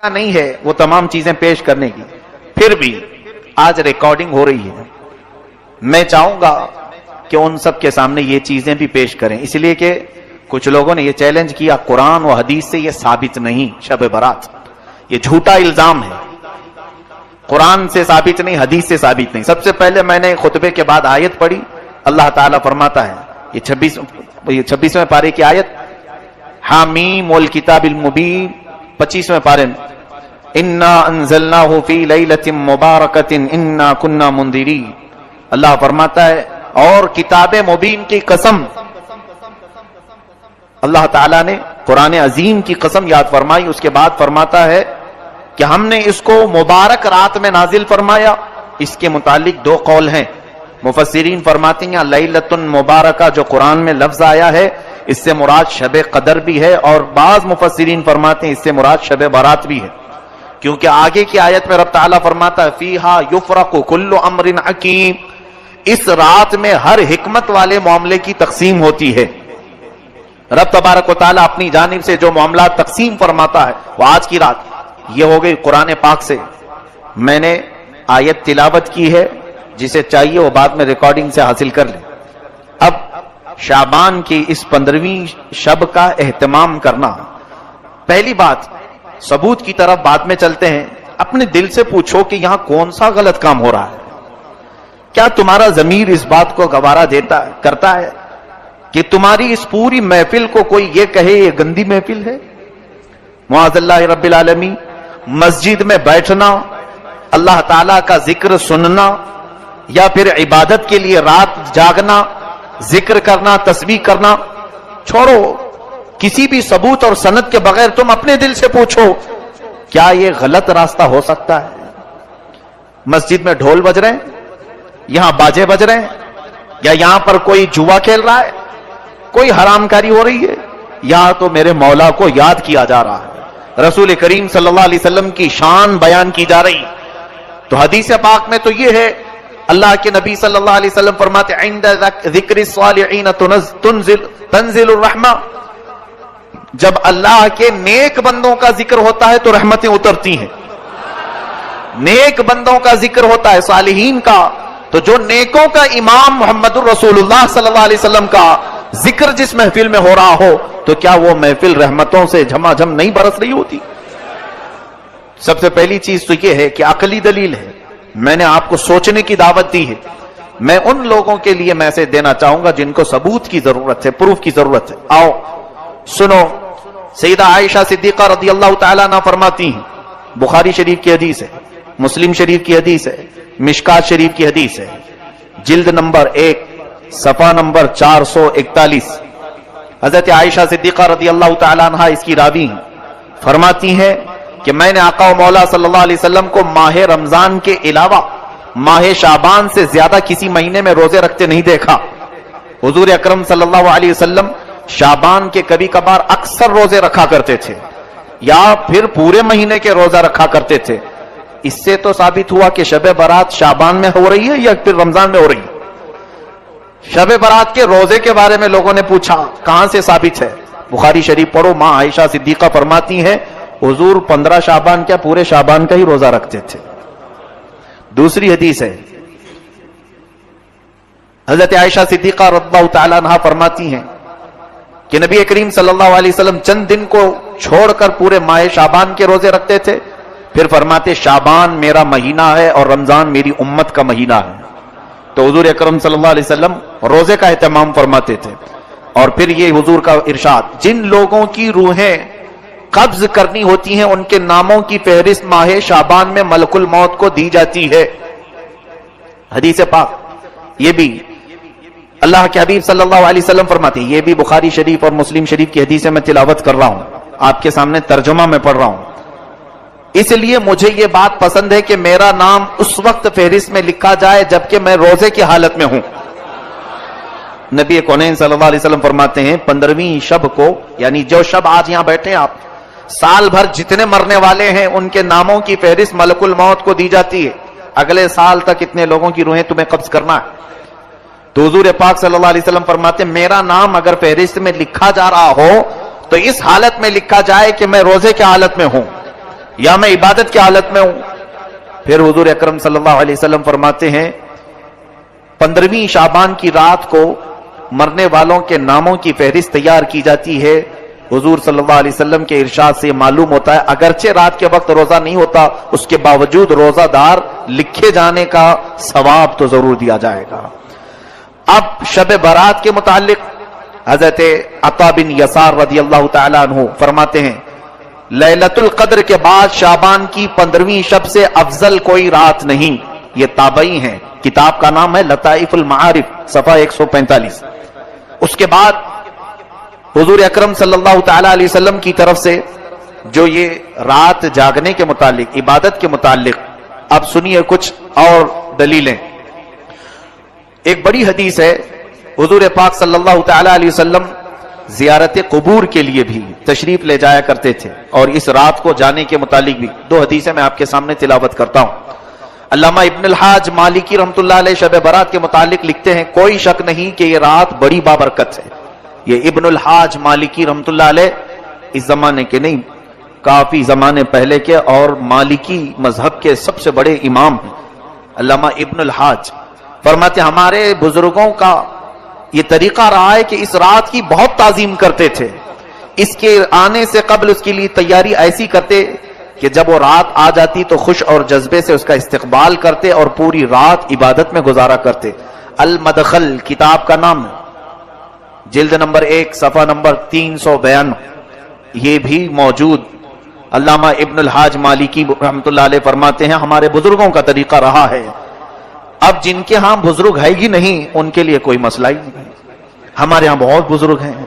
نہیں ہے وہ تمام چیزیں پیش کرنے کی، پھر بھی آج ریکارڈنگ ہو رہی ہے، میں چاہوں گا کہ ان سب کے سامنے یہ چیزیں بھی پیش کریں، اس لیے کہ کچھ لوگوں نے یہ چیلنج کیا قرآن و حدیث سے یہ ثابت نہیں شب برات، یہ جھوٹا الزام ہے، قرآن سے ثابت نہیں، حدیث سے ثابت نہیں۔ سب سے پہلے میں نے خطبے کے بعد آیت پڑھی، اللہ تعالیٰ فرماتا ہے، یہ 26ویں پارے کی آیت، حامیم والکتاب المبین، 25ویں پارے میں، انا انزلناہ فی لیلۃ مبارکۃ انا کنا منذرین، اللہ فرماتا ہے اور کتاب مبین کی قسم، اللہ تعالیٰ نے قرآن عظیم کی قسم یاد فرمائی، اس کے بعد فرماتا ہے کہ ہم نے اس کو مبارک رات میں نازل فرمایا۔ اس کے متعلق دو قول ہیں، مفسرین فرماتے ہیں لیلۃ مبارکہ جو قرآن میں لفظ آیا ہے اس سے مراد شب قدر بھی ہے، اور بعض مفسرین فرماتے ہیں اس سے مراد شب برات بھی ہے، کیونکہ آگے کی آیت میں رب تعالیٰ فرماتا ہے فیہا یفرق کل امر حکیم، اس رات میں ہر حکمت والے معاملے کی تقسیم ہوتی ہے۔ رب تبارک و تعالیٰ اپنی جانب سے جو معاملات تقسیم فرماتا ہے وہ آج کی رات یہ ہو گئی قرآن پاک سے۔ میں نے آیت تلاوت کی ہے، جسے چاہیے وہ بعد میں ریکارڈنگ سے حاصل کر لیں۔ اب شعبان کی اس 15ویں شب کا اہتمام کرنا، پہلی بات ثبوت کی طرف بعد میں چلتے ہیں، اپنے دل سے پوچھو کہ یہاں کون سا غلط کام ہو رہا ہے؟ کیا تمہارا ضمیر اس بات کو گوارا کرتا ہے کہ تمہاری اس پوری محفل کو کوئی یہ کہے یہ گندی محفل ہے؟ معاذ اللہ رب العالمین، مسجد میں بیٹھنا، اللہ تعالیٰ کا ذکر سننا، یا پھر عبادت کے لیے رات جاگنا، ذکر کرنا، تسبیح کرنا، چھوڑو، کسی بھی ثبوت اور سند کے بغیر تم اپنے دل سے پوچھو کیا یہ غلط راستہ ہو سکتا ہے؟ مسجد میں ڈھول بج رہے ہیں، یہاں باجے بج رہے ہیں، یا یہاں پر کوئی جوا کھیل رہا ہے، کوئی حرام کاری ہو رہی ہے، یہاں تو میرے مولا کو یاد کیا جا رہا ہے، رسول کریم صلی اللہ علیہ وسلم کی شان بیان کی جا رہی۔ تو حدیث پاک میں تو یہ ہے، اللہ کے نبی صلی اللہ علیہ وسلم فرماتے عند ذکر الصالحین تنزل الرحمہ، جب اللہ کے نیک بندوں کا ذکر ہوتا ہے تو رحمتیں اترتی ہیں، نیک بندوں کا ذکر ہوتا ہے، صالحین کا، تو جو نیکوں کا امام محمد الرسول اللہ صلی اللہ علیہ وسلم کا ذکر جس محفل میں ہو رہا ہو تو کیا وہ محفل رحمتوں سے جھما جھم نہیں برس رہی ہوتی؟ سب سے پہلی چیز تو یہ ہے کہ عقلی دلیل ہے، میں نے آپ کو سوچنے کی دعوت دی ہے، میں ان لوگوں کے لیے میسج دینا چاہوں گا جن کو ثبوت کی ضرورت ہے، پروف کی ضرورت ہے۔ آؤ سنو، سیدہ عائشہ صدیقہ رضی اللہ تعالیٰ عنہ فرماتی ہیں، بخاری شریف کی حدیث ہے، مسلم شریف کی حدیث ہے، مشکات شریف کی حدیث ہے، جلد نمبر 1 صفحہ نمبر 441، حضرت عائشہ صدیقہ رضی اللہ تعالیٰ عنہ اس کی راوی ہیں، فرماتی ہیں کہ میں نے آقا و مولا صلی اللہ علیہ وسلم کو ماہ رمضان کے علاوہ ماہ شعبان سے زیادہ کسی مہینے میں روزے رکھتے نہیں دیکھا۔ حضور اکرم صلی اللہ علیہ وسلم شعبان کے کبھی کبھار اکثر روزے رکھا کرتے تھے، یا پھر پورے مہینے کے روزہ رکھا کرتے تھے۔ اس سے تو ثابت ہوا کہ شب برات شعبان میں ہو رہی ہے یا پھر رمضان میں ہو رہی ہے۔ شب برات کے روزے کے بارے میں لوگوں نے پوچھا کہاں سے ثابت ہے؟ بخاری شریف پڑھو، ماں عائشہ صدیقہ فرماتی ہیں حضور 15 شعبان کیا پورے شعبان کا ہی روزہ رکھتے تھے۔ دوسری حدیث ہے، حضرت عائشہ صدیقہ رضی اللہ تعالیٰ عنہ فرماتی ہیں کہ نبی کریم صلی اللہ علیہ وسلم چند دن کو چھوڑ کر پورے ماہ شعبان کے روزے رکھتے تھے، پھر فرماتے شعبان میرا مہینہ ہے اور رمضان میری امت کا مہینہ ہے۔ تو حضور اکرم صلی اللہ علیہ وسلم روزے کا اہتمام فرماتے تھے۔ اور پھر یہ حضور کا ارشاد، جن لوگوں کی روحیں قبض کرنی ہوتی ہیں ان کے ناموں کی فہرست ماہ شعبان میں ملک الموت کو دی جاتی ہے۔ حدیث پاک یہ بھی اللہ کے حبیب صلی اللہ علیہ وسلم فرماتے ہیں، یہ بھی بخاری شریف اور مسلم شریف کی حدیث میں تلاوت کر رہا ہوں، آپ کے سامنے ترجمہ میں پڑھ رہا ہوں، اس لیے مجھے یہ بات پسند ہے کہ میرا نام اس وقت فہرست میں لکھا جائے جبکہ میں روزے کی حالت میں ہوں۔ نبی کونین صلی اللہ علیہ وسلم فرماتے ہیں 15ویں شب کو، یعنی جو شب آج یہاں بیٹھے ہیں آپ، سال بھر جتنے مرنے والے ہیں ان کے ناموں کی فہرست ملک الموت کو دی جاتی ہے، اگلے سال تک اتنے لوگوں کی روحیں تمہیں قبض کرنا ہے۔ تو حضور پاک صلی اللہ علیہ وسلم فرماتے ہیں میرا نام اگر فہرست میں لکھا جا رہا ہو تو اس حالت میں لکھا جائے کہ میں روزے کی حالت میں ہوں، یا میں عبادت کی حالت میں ہوں. پھر حضور اکرم صلی اللہ علیہ وسلم فرماتے ہیں 15ویں شعبان کی رات کو مرنے والوں کے ناموں کی فہرست تیار کی جاتی ہے. حضور صلی اللہ علیہ وسلم کے ارشاد سے معلوم ہوتا ہے اگرچہ رات کے وقت روزہ نہیں ہوتا, اس کے باوجود روزہ دار لکھے جانے کا ثواب تو ضرور دیا جائے گا. اب شب برات کے متعلق حضرت عطا بن یسار رضی اللہ تعالیٰ عنہ فرماتے ہیں لیلۃ القدر کے بعد شعبان کی 15ویں شب سے افضل کوئی رات نہیں. یہ تابعی ہیں, کتاب کا نام ہے لطائف المعارف صفحہ 145. اس کے بعد حضور اکرم صلی اللہ تعالی علیہ وسلم کی طرف سے جو یہ رات جاگنے کے متعلق, عبادت کے متعلق, اب سنیے کچھ اور دلیلیں. ایک بڑی حدیث ہے, حضور پاک صلی اللہ تعالی علیہ وسلم زیارت قبور کے لیے بھی تشریف لے جایا کرتے تھے, اور اس رات کو جانے کے متعلق بھی 2 حدیثیں میں آپ کے سامنے تلاوت کرتا ہوں. علامہ ابن الحاج مالکی رحمۃ اللہ علیہ شب برات کے متعلق لکھتے ہیں کوئی شک نہیں کہ یہ رات بڑی بابرکت ہے. یہ ابن الحاج مالکی رحمۃ اللہ علیہ اس زمانے کے نہیں, کافی زمانے پہلے کے, اور مالکی مذہب کے سب سے بڑے امام ہیں. علامہ ابن الحاج فرماتے ہمارے بزرگوں کا یہ طریقہ رہا ہے کہ اس رات کی بہت تعظیم کرتے تھے. اس کے آنے سے قبل اس کے لیے تیاری ایسی کرتے کہ جب وہ رات آ جاتی تو خوش اور جذبے سے اس کا استقبال کرتے اور پوری رات عبادت میں گزارا کرتے. المدخل کتاب کا نام ہے, جلد نمبر 1 صفحہ نمبر 392, یہ بھی موجود. علامہ ابن الحاج مالکی رحمۃ اللہ علیہ فرماتے ہیں ہمارے بزرگوں کا طریقہ رہا ہے. اب جن کے ہاں بزرگ ہے ہی نہیں ان کے لیے کوئی مسئلہ ہی نہیں. ہمارے ہاں بہت بزرگ ہیں,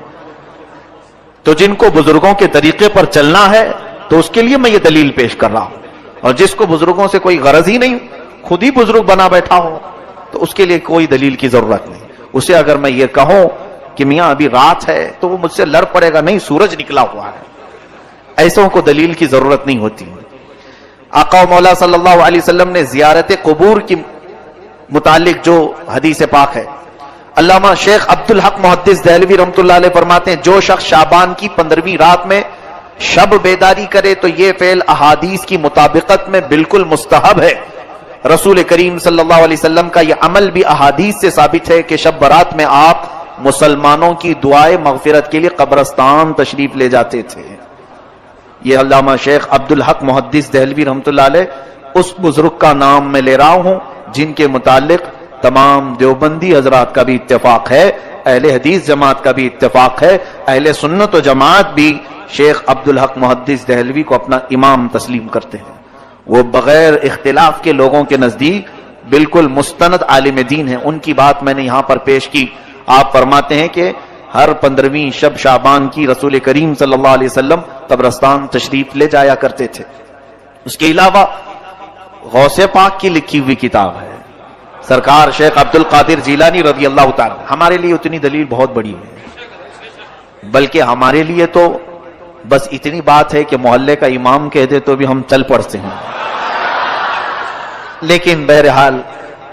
تو جن کو بزرگوں کے طریقے پر چلنا ہے تو اس کے لیے میں یہ دلیل پیش کر رہا ہوں. اور جس کو بزرگوں سے کوئی غرض ہی نہیں, خود ہی بزرگ بنا بیٹھا ہو, تو اس کے لیے کوئی دلیل کی ضرورت نہیں. اسے اگر میں یہ کہوں کہ میاں ابھی رات ہے تو وہ مجھ سے لڑ پڑے گا, نہیں سورج نکلا ہوا ہے. ایسوں کو دلیل کی ضرورت نہیں ہوتی. آقا و مولا صلی اللہ علیہ وسلم نے زیارت قبور کی متعلق جو حدیث پاک ہے, علامہ شیخ عبدالحق محدث دہلوی رحمۃ اللہ علیہ فرماتے ہیں جو شخص شعبان کی 15ویں رات میں شب بیداری کرے تو یہ فعل احادیث کی مطابقت میں بالکل مستحب ہے. رسول کریم صلی اللہ علیہ وسلم کا یہ عمل بھی احادیث سے ثابت ہے کہ شب برات میں آپ مسلمانوں کی دعائے مغفرت کے لیے قبرستان تشریف لے جاتے تھے. یہ علامہ شیخ عبدالحق محدث دہلوی رحمۃ اللہ علیہ اس بزرگ کا نام میں لے رہا ہوں جن کے متعلق تمام دیوبندی حضرات کا بھی اتفاق ہے, اہل حدیث جماعت کا بھی اتفاق ہے, اہل سنت و جماعت بھی شیخ عبدالحق محدث دہلوی کو اپنا امام تسلیم کرتے ہیں. وہ بغیر اختلاف کے لوگوں کے نزدیک بالکل مستند عالم دین ہیں. ان کی بات میں نے یہاں پر پیش کی. آپ فرماتے ہیں کہ ہر 15ویں شب شعبان کی رسول کریم صلی اللہ علیہ وسلم قبرستان تشریف لے جایا کرتے تھے. اس کے علاوہ غوث پاک کی لکھی ہوئی کتاب ہے, سرکار شیخ عبد القادر جیلانی رضی اللہ تعالی. ہمارے لیے اتنی دلیل بہت بڑی ہے, بلکہ ہمارے لیے تو بس اتنی بات ہے کہ محلے کا امام کہہ دے تو بھی ہم چل پڑتے ہیں. لیکن بہرحال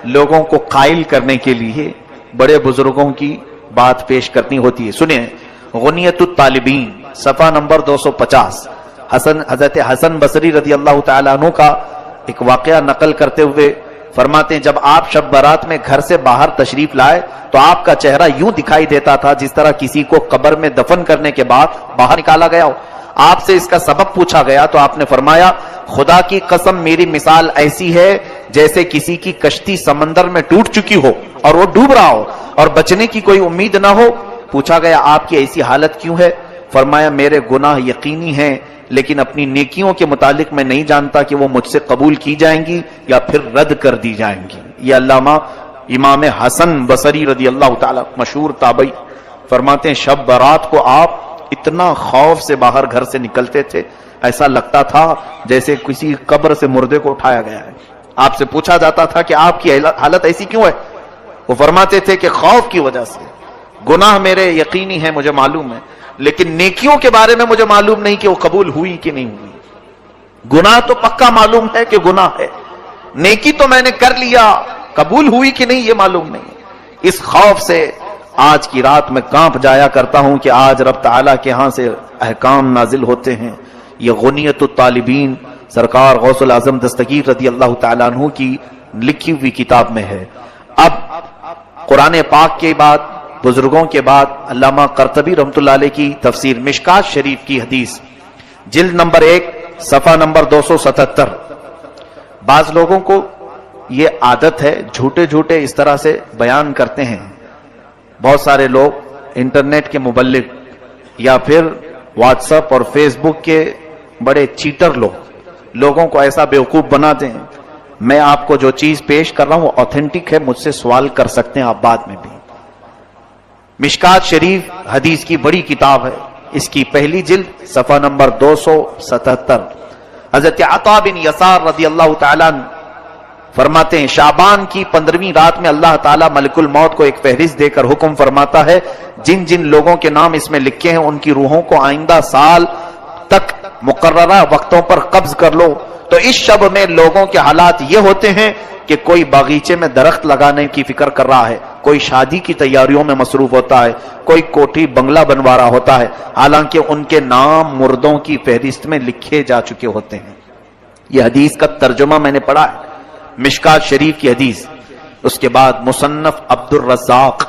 لوگوں کو قائل کرنے کے لیے بڑے بزرگوں کی بات پیش کرنی ہوتی ہے. سنیں, غنیت الطالبین صفحہ نمبر 250, حضرت حسن بصری رضی اللہ تعالیٰ عنہ کا ایک واقعہ نقل کرتے ہوئے فرماتے ہیں جب آپ شب برات میں گھر سے باہر تشریف لائے تو آپ کا چہرہ یوں دکھائی دیتا تھا جس طرح کسی کو قبر میں دفن کرنے کے بعد باہر نکالا گیا ہو. آپ سے اس کا سبب پوچھا گیا تو آپ نے فرمایا خدا کی قسم میری مثال ایسی ہے جیسے کسی کی کشتی سمندر میں ٹوٹ چکی ہو اور وہ ڈوب رہا ہو اور بچنے کی کوئی امید نہ ہو. پوچھا گیا آپ کی ایسی حالت کیوں ہے؟ فرمایا میرے گناہ یقینی ہیں لیکن اپنی نیکیوں کے متعلق میں نہیں جانتا کہ وہ مجھ سے قبول کی جائیں گی یا پھر رد کر دی جائیں گی. یہ علامہ امام حسن بصری رضی اللہ تعالی مشہور تابعی فرماتے ہیں شب برات کو آپ اتنا خوف سے باہر گھر سے نکلتے تھے ایسا لگتا تھا جیسے کسی قبر سے مردے کو اٹھایا گیا ہے. آپ سے پوچھا جاتا تھا کہ آپ کی حالت ایسی کیوں ہے؟ وہ فرماتے تھے کہ خوف کی وجہ سے. گناہ میرے یقینی ہیں مجھے معلوم ہے, لیکن نیکیوں کے بارے میں مجھے معلوم نہیں کہ وہ قبول ہوئی کہ نہیں ہوئی. گناہ تو پکا معلوم ہے کہ گناہ ہے, نیکی تو میں نے کر لیا, قبول ہوئی کہ نہیں یہ معلوم نہیں. اس خوف سے آج کی رات میں کانپ جایا کرتا ہوں کہ آج رب تعالیٰ کے ہاں سے احکام نازل ہوتے ہیں. یہ غنیت الطالبین سرکار غوث العظم دستگیر رضی اللہ تعالیٰ عنہ کی لکھی ہوئی کتاب میں ہے۔ اب قرآن پاک کے بعد، بزرگوں کے بعد، علامہ قرطبی رحمۃ اللہ علیہ کی تفسیر مشکات شریف کی حدیث، جلد نمبر 1 صفحہ نمبر 277۔ بعض لوگوں کو یہ عادت ہے، جھوٹے جھوٹے اس طرح سے بیان کرتے ہیں۔ بہت سارے لوگ انٹرنیٹ کے مبلغ یا پھر واٹس ایپ اور فیس بک کے بڑے چیٹر لوگوں کو ایسا بیوقوف بناتے ہیں۔ میں آپ کو جو چیز پیش کر رہا ہوں وہ اوتھینٹک ہے، مجھ سے سوال کر سکتے ہیں آپ بعد میں بھی۔ مشکات شریف حدیث کی بڑی کتاب ہے، اس کی پہلی جلد صفحہ نمبر 277۔ حضرت عطا بن یسار رضی اللہ تعالیٰ عنہ فرماتے ہیں شعبان کی 15ویں رات میں اللہ تعالیٰ ملک الموت کو ایک فہرست دے کر حکم فرماتا ہے، جن جن لوگوں کے نام اس میں لکھے ہیں ان کی روحوں کو آئندہ سال تک مقررہ وقتوں پر قبض کر لو۔ تو اس شب میں لوگوں کے حالات یہ ہوتے ہیں کہ کوئی باغیچے میں درخت لگانے کی فکر کر رہا ہے، کوئی شادی کی تیاریوں میں مصروف ہوتا ہے، کوئی کوٹھی بنگلہ بنوا رہا ہوتا ہے، حالانکہ ان کے نام مردوں کی فہرست میں لکھے جا چکے ہوتے ہیں۔ یہ حدیث کا ترجمہ میں نے پڑھا ہے، مشکات شریف کی حدیث۔ اس کے بعد مصنف عبد الرزاق،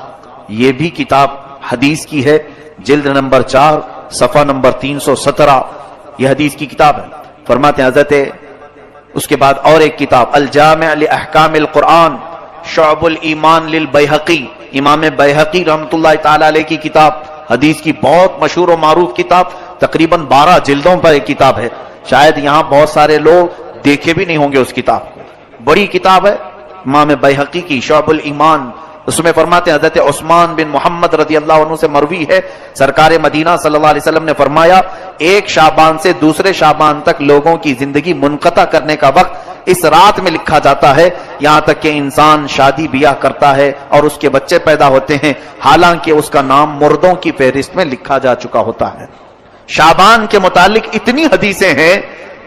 یہ بھی کتاب حدیث کی ہے، جلد نمبر 4 صفحہ نمبر 317، یہ حدیث کی کتاب ہے۔ فرماتے ہیں حضرت، اس کے بعد اور ایک کتاب الجامع لاحکام القرآن شعب الایمان للبیہقی، امام بیہقی رحمۃ اللہ تعالی علیہ کی کتاب، حدیث کی بہت مشہور و معروف کتاب، تقریباً 12 جلدوں پر ایک کتاب ہے، شاید یہاں بہت سارے لوگ دیکھے بھی نہیں ہوں گے اس کتاب کو، بڑی کتاب ہے امام بیہقی کی شعب الایمان۔ اس میں فرماتے ہیں حضرت عثمان بن محمد رضی اللہ عنہ سے مروی ہے، سرکار مدینہ صلی اللہ علیہ وسلم نے فرمایا، ایک شعبان سے دوسرے شعبان تک لوگوں کی زندگی منقطع کرنے کا وقت اس رات میں لکھا جاتا ہے، یہاں تک کہ انسان شادی بیاہ کرتا ہے اور اس کے بچے پیدا ہوتے ہیں، حالانکہ اس کا نام مردوں کی فہرست میں لکھا جا چکا ہوتا ہے۔ شعبان کے متعلق اتنی حدیثیں ہیں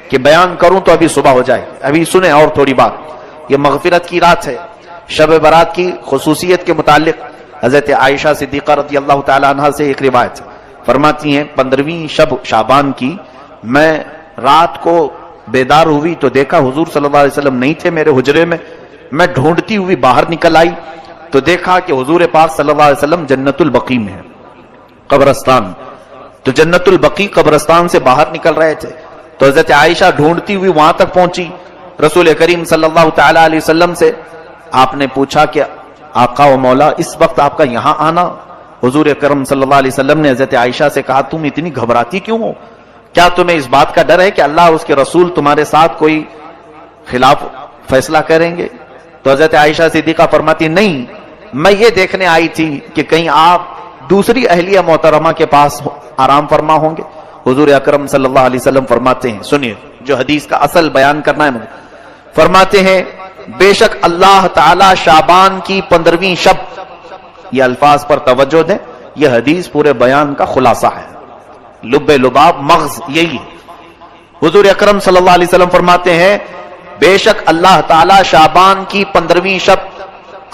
کہ بیان کروں تو ابھی صبح ہو جائے۔ ابھی سنیں اور تھوڑی بات، یہ مغفرت کی رات ہے۔ شب برات کی خصوصیت کے متعلق حضرت عائشہ صدیقہ رضی اللہ تعالی عنہ سے ایک روایت فرماتی ہیں، 15ویں شب شعبان کی میں رات کو بیدار ہوئی تو دیکھا حضور صلی اللہ علیہ وسلم نہیں تھے میرے حجرے میں، میں ڈھونڈتی ہوئی باہر نکل آئی تو دیکھا کہ حضور پاک صلی اللہ علیہ وسلم جنت البقیع میں ہے، قبرستان، تو جنت البقیع قبرستان سے باہر نکل رہے تھے، تو حضرت عائشہ ڈھونڈتی ہوئی وہاں تک پہنچی، رسول کریم صلی اللہ تعالی علیہ وسلم سے آپ نے پوچھا کہ آقا و مولا اس وقت آپ کا یہاں آنا؟ حضور اکرم صلی اللہ علیہ وسلم نے حضرت عائشہ سے کہا، تم اتنی گھبراتی کیوں ہو؟ کیا تمہیں اس بات کا ڈر ہے کہ اللہ اور اس کے رسول تمہارے ساتھ کوئی خلاف فیصلہ کریں گے؟ تو حضرت عائشہ صدیقہ فرماتی، نہیں، میں یہ دیکھنے آئی تھی کہ کہیں آپ دوسری اہلیہ محترمہ کے پاس آرام فرما ہوں گے۔ حضور اکرم صلی اللہ علیہ وسلم فرماتے ہیں، سنیے جو حدیث کا اصل بیان کرنا ہے مجھے، فرماتے ہیں بے شک اللہ تعالی شعبان کی 15ویں شب، یہ الفاظ پر توجہ دیں، یہ حدیث پورے بیان کا خلاصہ ہے، لب لباب مغز یہی ہے۔ حضور اکرم صلی اللہ علیہ وسلم فرماتے ہیں بے شک اللہ تعالی شعبان کی 15ویں شب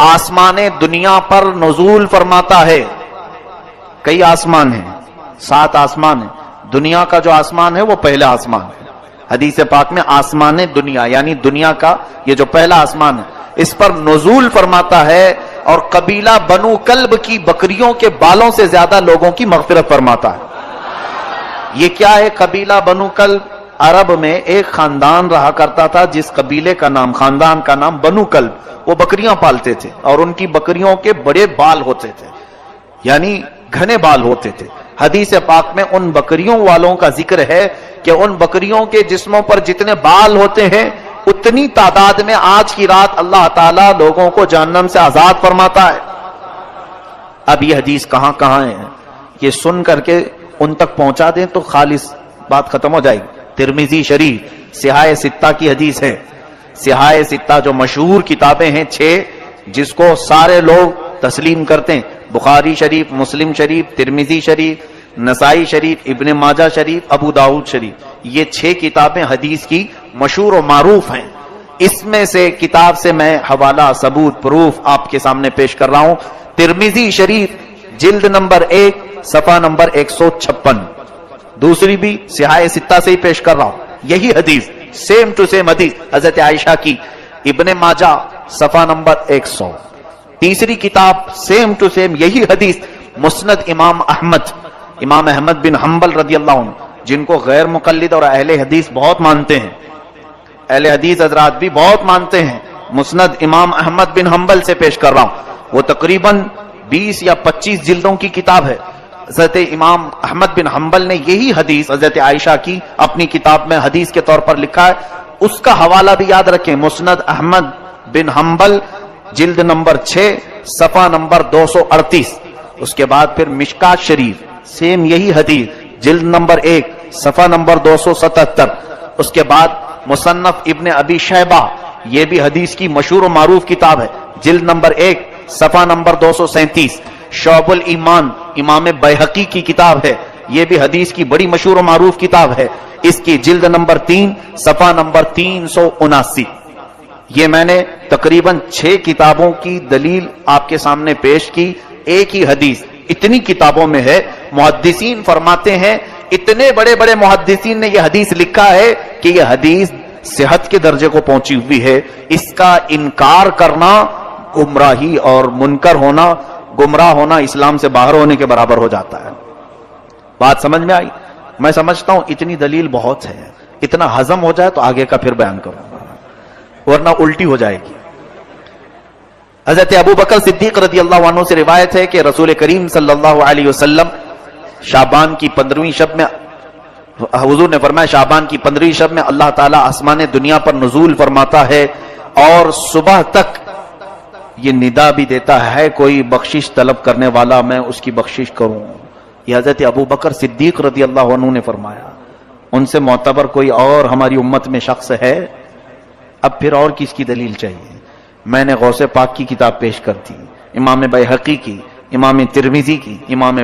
آسمان دنیا پر نزول فرماتا ہے۔ کئی آسمان ہیں، 7 آسمان ہیں، دنیا کا جو آسمان ہے وہ پہلا آسمان ہے، حدیث پاک میں آسمان دنیا یعنی دنیا کا یہ جو پہلا آسمان ہے اس پر نزول فرماتا ہے، اور قبیلہ بنو کلب کی بکریوں کے بالوں سے زیادہ لوگوں کی مغفرت فرماتا ہے۔ یہ کیا ہے قبیلہ بنو کلب؟ عرب میں ایک خاندان رہا کرتا تھا جس قبیلے کا نام، خاندان کا نام بنو کلب، وہ بکریاں پالتے تھے اور ان کی بکریوں کے بڑے بال ہوتے تھے، یعنی گھنے بال ہوتے تھے۔ حدیث پاک میں ان بکریوں والوں کا ذکر ہے کہ ان بکریوں کے جسموں پر جتنے بال ہوتے ہیں اتنی تعداد میں آج کی رات اللہ تعالیٰ لوگوں کو جہنم سے آزاد فرماتا ہے۔ اب یہ حدیث کہاں کہاں ہے، یہ سن کر کے ان تک پہنچا دیں تو خالص بات ختم ہو جائے گی۔ ترمذی شریف صحاح ستہ کی حدیث ہے، صحاح ستہ جو مشہور کتابیں ہیں 6 جس کو سارے لوگ تسلیم کرتے ہیں، بخاری شریف، مسلم شریف، ترمذی شریف، نسائی شریف، ابن ماجہ شریف، ابو داؤد شریف، یہ 6 کتابیں حدیث کی مشہور و معروف ہیں۔ اس میں سے کتاب سے میں حوالہ، ثبوت، پروف آپ کے سامنے پیش کر رہا ہوں۔ ترمذی شریف جلد نمبر 1 صفحہ نمبر 156، دوسری بھی صحاح ستہ سے ہی پیش کر رہا ہوں، یہی حدیث سیم ٹو سیم حدیث حضرت عائشہ کی، ابن ماجہ صفحہ نمبر 100۔ تیسری کتاب سیم ٹو سیم یہی حدیث، مسند امام احمد بن حنبل رضی اللہ عنہ، جن کو غیر مقلد اور اہل حدیث بہت مانتے ہیں، اہل حدیث حضرات بھی بہت مانتے ہیں۔ مسند امام احمد بن حنبل سے پیش کر رہا ہوں، وہ تقریباً 20 یا 25 جلدوں کی کتاب ہے۔ حضرت امام احمد بن حنبل نے یہی حدیث حضرت عائشہ کی اپنی کتاب میں حدیث کے طور پر لکھا ہے، اس کا حوالہ بھی یاد رکھیں، مسند احمد بن حنبل جلد نمبر 6 صفحہ نمبر 238۔ اس کے بعد پھر مشکات شریف سیم یہی حدیث جلد نمبر 1 صفحہ نمبر 277۔ اس کے بعد مصنف ابن ابی شیبہ، یہ بھی حدیث کی مشہور و معروف کتاب ہے، جلد نمبر 1 صفحہ نمبر 237۔ شعب الایمان امام بیہقی کی کتاب ہے، یہ بھی حدیث کی بڑی مشہور و معروف کتاب ہے، اس کی جلد نمبر 3 صفحہ نمبر 379۔ یہ میں نے تقریباً 6 کتابوں کی دلیل آپ کے سامنے پیش کی، ایک ہی حدیث اتنی کتابوں میں ہے۔ محدثین فرماتے ہیں، اتنے بڑے بڑے محدثین نے یہ حدیث لکھا ہے کہ یہ حدیث صحت کے درجے کو پہنچی ہوئی ہے، اس کا انکار کرنا گمراہی اور منکر ہونا، گمراہ ہونا اسلام سے باہر ہونے کے برابر ہو جاتا ہے۔ بات سمجھ میں آئی؟ میں سمجھتا ہوں اتنی دلیل بہت ہے، اتنا ہضم ہو جائے تو آگے کا پھر بیان کروں گا، ورنہ الٹی ہو جائے گی۔ حضرت ابو بکر صدیق رضی اللہ عنہ سے روایت ہے کہ رسول کریم صلی اللہ علیہ وسلم شعبان کی 15ویں شب میں، حضور نے فرمایا شعبان کی 15ویں شب میں اللہ تعالیٰ آسمان دنیا پر نزول فرماتا ہے اور صبح تک یہ ندا بھی دیتا ہے، کوئی بخشش طلب کرنے والا میں اس کی بخشش کروں۔ یہ حضرت ابو بکر صدیق رضی اللہ عنہ نے فرمایا، ان سے معتبر کوئی اور ہماری امت میں شخص ہے؟ اب پھر اور کس کی دلیل چاہیے؟ میں نے غوث پاک کی کتاب پیش کر دی، امام بیہقی کی، امام ترمذی کی، امام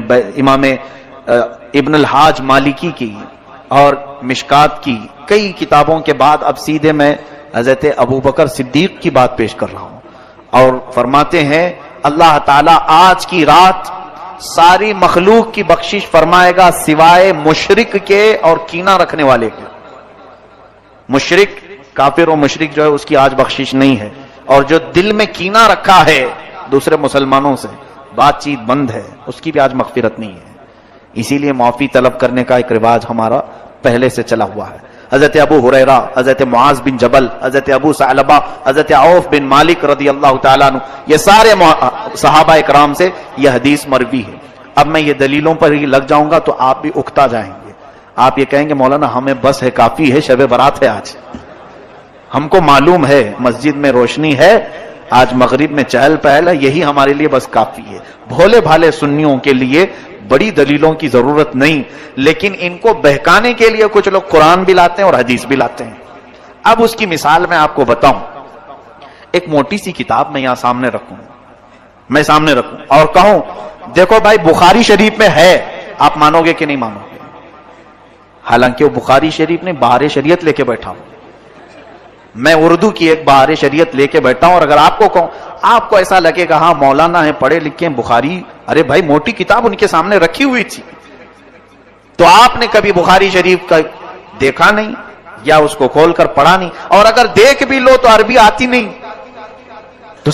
ابن الحاج مالکی کی اور مشکات کی، کئی کتابوں کے بعد اب سیدھے میں حضرت ابو بکر صدیق کی بات پیش کر رہا ہوں، اور فرماتے ہیں اللہ تعالیٰ آج کی رات ساری مخلوق کی بخشش فرمائے گا سوائے مشرک کے اور کینہ رکھنے والے کے۔ مشرک، کافر و مشرک جو ہے اس کی آج بخشش نہیں ہے، اور جو دل میں کینہ رکھا ہے دوسرے مسلمانوں سے، بات چیت بند ہے، اس کی بھی آج مغفرت نہیں ہے۔ اسی لیے معافی طلب کرنے کا ایک رواج ہمارا پہلے سے چلا ہوا ہے۔ حضرت ابو ہریرہ، حضرت معاذ بن جبل، حضرت ابو ثعلبہ، حضرت عوف بن مالک رضی اللہ تعالیٰ عنہ، یہ سارے صحابہ اکرام سے یہ حدیث مروی ہے۔ اب میں یہ دلیلوں پر ہی لگ جاؤں گا تو آپ بھی اکتا جائیں گے، آپ یہ کہیں گے مولانا ہمیں بس ہے، کافی ہے، شب برات ہے آج، ہم کو معلوم ہے مسجد میں روشنی ہے، آج مغرب میں چہل پہل ہے، یہی ہمارے لیے بس کافی ہے۔ بھولے بھالے سنیوں کے لیے بڑی دلیلوں کی ضرورت نہیں، لیکن ان کو بہکانے کے لیے کچھ لوگ قرآن بھی لاتے ہیں اور حدیث بھی لاتے ہیں۔ اب اس کی مثال میں آپ کو بتاؤں، ایک موٹی سی کتاب میں یہاں سامنے رکھوں اور کہوں دیکھو بھائی بخاری شریف میں ہے، آپ مانو گے کہ نہیں مانو گے؟ حالانکہ وہ بخاری شریف نے بہار شریعت لے کے بیٹھا ہوں، میں اردو کی ایک بہار شریعت لے کے بیٹھا ہوں، اور اگر آپ کو کہوں، آپ کو ایسا لگے گا ہاں مولانا ہے، پڑھے لکھے ہیں، بخاری، ارے بھائی موٹی کتاب ان کے سامنے رکھی ہوئی تھی، تو آپ نے کبھی بخاری شریف کا دیکھا نہیں یا اس کو کھول کر پڑھا نہیں، اور اگر دیکھ بھی لو تو عربی آتی نہیں، تو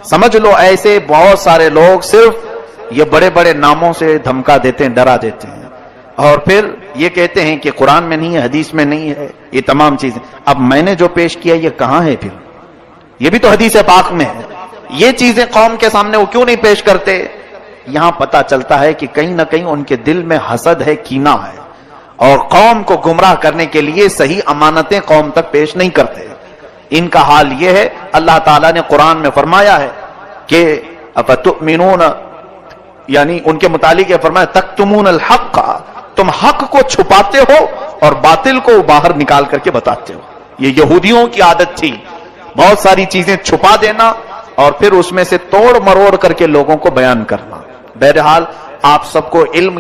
سمجھ لو ایسے بہت سارے لوگ صرف یہ بڑے بڑے ناموں سے دھمکا دیتے ہیں، ڈرا دیتے ہیں، اور پھر یہ کہتے ہیں کہ قرآن میں نہیں ہے، حدیث میں نہیں ہے، یہ تمام چیزیں۔ اب میں نے جو پیش کیا یہ کہاں ہے؟ پھر یہ بھی تو حدیث پاک میں ہے، یہ چیزیں قوم کے سامنے وہ کیوں نہیں پیش کرتے؟ یہاں پتا چلتا ہے کہ کہیں نہ کہیں ان کے دل میں حسد ہے، کینہ ہے، اور قوم کو گمراہ کرنے کے لیے صحیح امانتیں قوم تک پیش نہیں کرتے۔ ان کا حال یہ ہے، اللہ تعالیٰ نے قرآن میں فرمایا ہے کہ افتؤمنون، یعنی ان کے متعلق یہ فرمایا تکتمون الحق، تم حق کو چھپاتے ہو اور باطل کو باہر نکال کر کے بتاتے ہو۔ یہ یہودیوں کی عادت تھی، بہت ساری چیزیں چھپا دینا اور پھر اس میں سے توڑ مروڑ کر کے لوگوں کو بیان کرنا۔ بہرحال آپ سب کو علم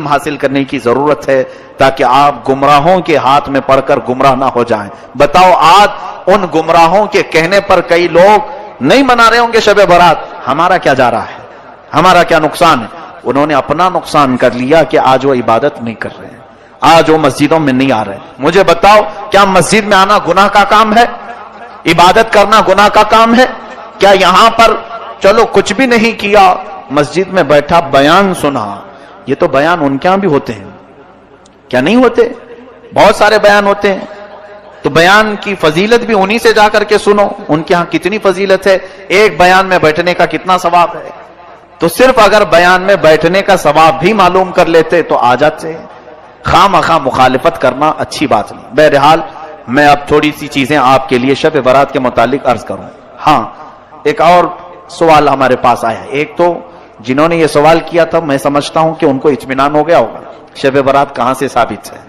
حاصل کرنے کی ضرورت ہے تاکہ آپ گمراہوں کے ہاتھ میں پڑھ کر گمراہ نہ ہو جائیں۔ بتاؤ آج ان گمراہوں کے کہنے پر کئی لوگ نہیں منا رہے ہوں گے شب برات، ہمارا کیا جا رہا ہے، ہمارا کیا نقصان ہے؟ انہوں نے اپنا نقصان کر لیا کہ آج وہ عبادت نہیں کر رہے ہیں، آج وہ مسجدوں میں نہیں آ رہے. مجھے بتاؤ, کیا مسجد میں آنا گناہ کا کام ہے؟ عبادت کرنا گناہ کا کام ہے؟ کیا یہاں پر چلو کچھ بھی نہیں کیا, مسجد میں بیٹھا بیان سنا, یہ تو بیان ان کے ہاں بھی ہوتے ہیں, کیا نہیں ہوتے؟ بہت سارے بیان ہوتے ہیں. تو بیان کی فضیلت بھی انہی سے جا کر کے سنو, ان کے ہاں کتنی فضیلت ہے, ایک بیان میں بیٹھنے کا کتنا ثواب ہے. تو صرف اگر بیان میں بیٹھنے کا ثواب بھی معلوم کر لیتے تو آ جاتے. خواہ مخواہ مخالفت کرنا اچھی بات نہیں. بہرحال میں اب تھوڑی سی چیزیں آپ کے لیے شب برات کے متعلق عرض کروں. ہاں, ایک اور سوال ہمارے پاس آیا. ایک تو جنہوں نے یہ سوال کیا تھا, میں سمجھتا ہوں کہ ان کو اطمینان ہو گیا ہوگا شب برات کہاں سے ثابت ہے,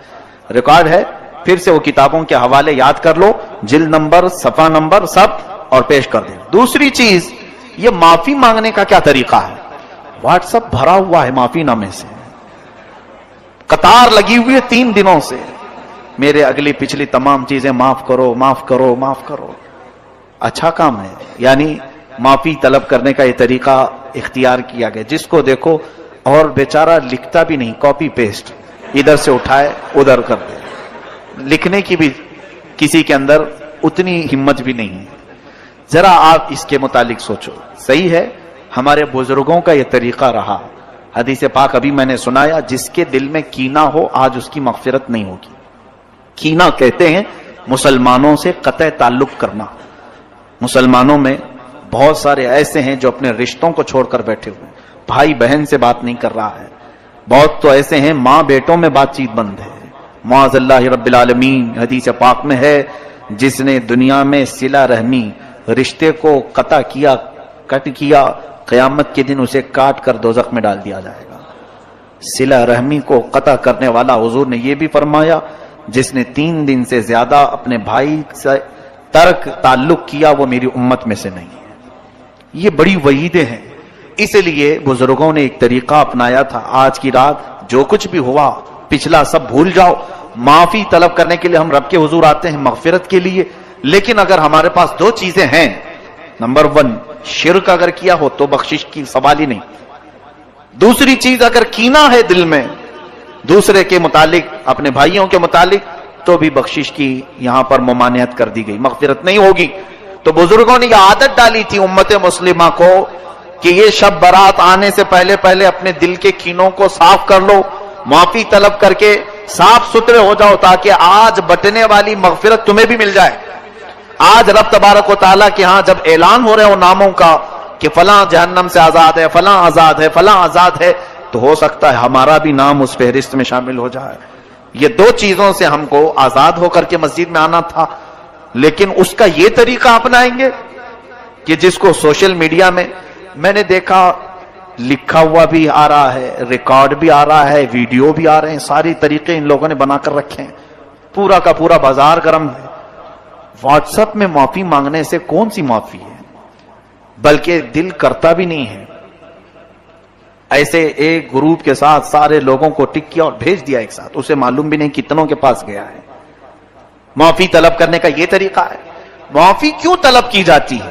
ریکارڈ ہے. پھر سے وہ کتابوں کے حوالے یاد کر لو, جلد نمبر, صفحہ نمبر سب, اور پیش کر دیں. دوسری چیز, یہ معافی مانگنے کا کیا طریقہ ہے؟ واٹس ایپ بھرا ہوا ہے معافی نامے سے, قطار لگی ہوئی ہے 3 دنوں سے, میرے اگلی پچھلی تمام چیزیں معاف کرو, معاف کرو, معاف کرو. اچھا کام ہے, یعنی معافی طلب کرنے کا یہ طریقہ اختیار کیا گیا. جس کو دیکھو, اور بیچارہ لکھتا بھی نہیں, کاپی پیسٹ, ادھر سے اٹھائے ادھر کر دے. لکھنے کی بھی کسی کے اندر اتنی ہمت بھی نہیں ہے. ذرا آپ اس کے متعلق سوچو. صحیح ہے, ہمارے بزرگوں کا یہ طریقہ رہا. حدیث پاک ابھی میں نے سنایا, جس کے دل میں کینہ ہو آج اس کی مغفرت نہیں ہوگی. کینہ کہتے ہیں مسلمانوں سے قطع تعلق کرنا. مسلمانوں میں بہت سارے ایسے ہیں جو اپنے رشتوں کو چھوڑ کر بیٹھے ہوئے, بھائی بہن سے بات نہیں کر رہا ہے. بہت تو ایسے ہیں ماں بیٹوں میں بات چیت بند ہے. معاذ اللہ رب العالمین. حدیث پاک میں ہے, جس نے دنیا میں صلہ رحمی رشتے کو قطع کیا, کٹ کیا, قیامت کے دن اسے کاٹ کر دوزخ میں ڈال دیا جائے گا. صلہ رحمی کو قطع کرنے والا, حضور نے یہ بھی فرمایا, جس نے 3 دن سے زیادہ اپنے بھائی سے ترک تعلق کیا وہ میری امت میں سے نہیں ہے. یہ بڑی وعیدیں ہیں. اس لیے بزرگوں نے ایک طریقہ اپنایا تھا. آج کی رات جو کچھ بھی ہوا پچھلا سب بھول جاؤ. معافی طلب کرنے کے لیے ہم رب کے حضور آتے ہیں مغفرت کے لیے, لیکن اگر ہمارے پاس 2 چیزیں ہیں, نمبر 1 شرک اگر کیا ہو تو بخشش کی سوال ہی نہیں. دوسری چیز, اگر کینہ ہے دل میں دوسرے کے متعلق, اپنے بھائیوں کے متعلق, تو بھی بخشش کی یہاں پر ممانعت کر دی گئی, مغفرت نہیں ہوگی. تو بزرگوں نے یہ عادت ڈالی تھی امت مسلمہ کو کہ یہ شب برات آنے سے پہلے پہلے اپنے دل کے کینوں کو صاف کر لو, معافی طلب کر کے صاف ستھرے ہو جاؤ, تاکہ آج بٹنے والی مغفرت تمہیں بھی مل جائے. آج رب تبارک و تعالیٰ کے ہاں جب اعلان ہو رہے ہو ناموں کا کہ فلاں جہنم سے آزاد ہے, فلاں آزاد ہے, فلاں آزاد ہے, تو ہو سکتا ہے ہمارا بھی نام اس فہرست میں شامل ہو جائے. یہ 2 چیزوں سے ہم کو آزاد ہو کر کے مسجد میں آنا تھا, لیکن اس کا یہ طریقہ اپنائیں گے کہ جس کو سوشل میڈیا میں نے دیکھا لکھا ہوا بھی آ رہا ہے, ریکارڈ بھی آ رہا ہے, ویڈیو بھی آ رہے ہیں, ساری طریقے ان لوگوں نے بنا کر رکھے ہیں. پورا کا پورا بازار گرم ہے. واٹس ایپ میں معافی مانگنے سے کون سی معافی ہے, بلکہ دل کرتا بھی نہیں ہے. ایسے ایک گروپ کے ساتھ سارے لوگوں کو ٹک کیا اور بھیج دیا ایک ساتھ, اسے معلوم بھی نہیں کتنوں کے پاس گیا ہے. معافی طلب کرنے کا یہ طریقہ ہے. معافی کیوں طلب کی جاتی ہے,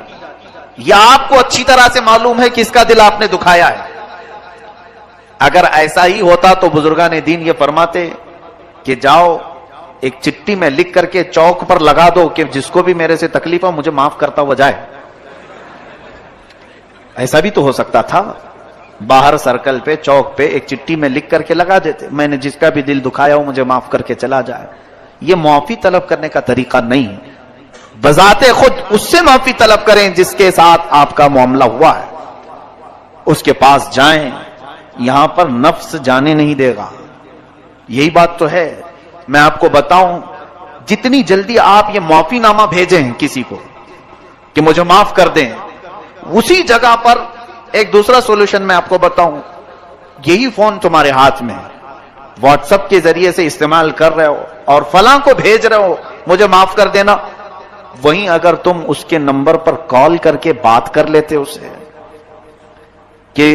یا آپ کو اچھی طرح سے معلوم ہے کس کا دل آپ نے دکھایا ہے؟ اگر ایسا ہی ہوتا تو بزرگان دین یہ فرماتے کہ جاؤ ایک چٹھی میں لکھ کر کے چوک پر لگا دو کہ جس کو بھی میرے سے تکلیف ہو مجھے معاف کرتا ہوا جائے. ایسا بھی تو ہو سکتا تھا. باہر سرکل پہ, چوک پہ ایک چٹھی میں لکھ کر کے لگا دیتے, میں نے جس کا بھی دل دکھایا ہو مجھے معاف کر کے چلا جائے. یہ معافی طلب کرنے کا طریقہ نہیں. بذات خود اس سے معافی طلب کریں جس کے ساتھ آپ کا معاملہ ہوا ہے, اس کے پاس جائیں. یہاں پر نفس جانے نہیں دے گا, یہی بات تو ہے. میں آپ کو بتاؤں, جتنی جلدی آپ یہ معافی نامہ بھیجیں کسی کو کہ مجھے معاف کر دیں, اسی جگہ پر ایک دوسرا سولوشن میں آپ کو بتاؤں, یہی فون تمہارے ہاتھ میں واٹس ایپ کے ذریعے سے استعمال کر رہے ہو اور فلاں کو بھیج رہے ہو مجھے معاف کر دینا. وہیں اگر تم اس کے نمبر پر کال کر کے بات کر لیتے اسے کہ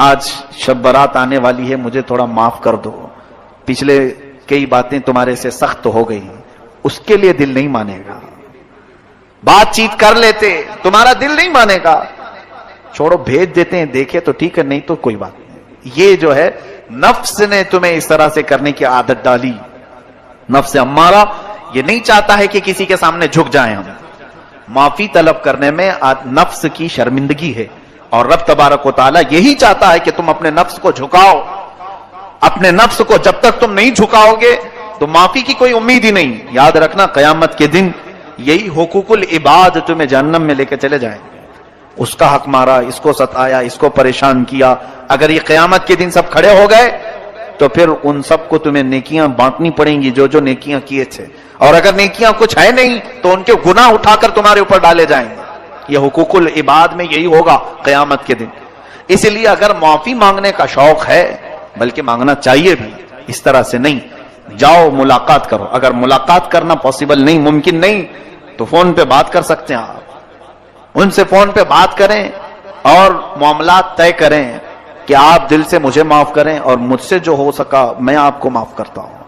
آج شب برات آنے والی ہے, مجھے تھوڑا معاف کر دو, پچھلے کئی باتیں تمہارے سے سخت ہو گئی, اس کے لیے دل نہیں مانے گا. بات چیت کر لیتے, تمہارا دل نہیں مانے گا. چھوڑو بھیج دیتے ہیں, دیکھے تو ٹھیک ہے, نہیں تو کوئی بات نہیں. یہ جو ہے نفس نے تمہیں اس طرح سے کرنے کی عادت ڈالی. نفس امارہ یہ نہیں چاہتا ہے کہ کسی کے سامنے جھک جائیں ہم. معافی طلب کرنے میں نفس کی شرمندگی ہے، اور رب تبارک و تعالیٰ یہی چاہتا ہے کہ تم اپنے نفس کو جھکاؤ. اپنے نفس کو جب تک تم نہیں جھکاؤ گے تو معافی کی کوئی امید ہی نہیں. یاد رکھنا قیامت کے دن یہی حقوق العباد تمہیں جہنم میں لے کے چلے جائیں. اس کا حق مارا، اس کو ستایا، اس کو پریشان کیا. اگر یہ قیامت کے دن سب کھڑے ہو گئے تو پھر ان سب کو تمہیں نیکیاں بانٹنی پڑیں گی جو جو نیکیاں کیے تھے. اور اگر نیکیاں کچھ ہے نہیں تو ان کے گناہ اٹھا کر تمہارے اوپر ڈالے جائیں گے. یہ حقوق العباد میں یہی ہوگا قیامت کے دن. اس لیے اگر معافی مانگنے کا شوق ہے، بلکہ مانگنا چاہیے بھی، اس طرح سے نہیں. جاؤ ملاقات کرو. اگر ملاقات کرنا پاسبل نہیں، ممکن نہیں، تو فون پہ بات کر سکتے ہیں آپ. ان سے فون پہ بات کریں اور معاملات طے کریں کہ آپ دل سے مجھے معاف کریں اور مجھ سے جو ہو سکا میں آپ کو معاف کرتا ہوں.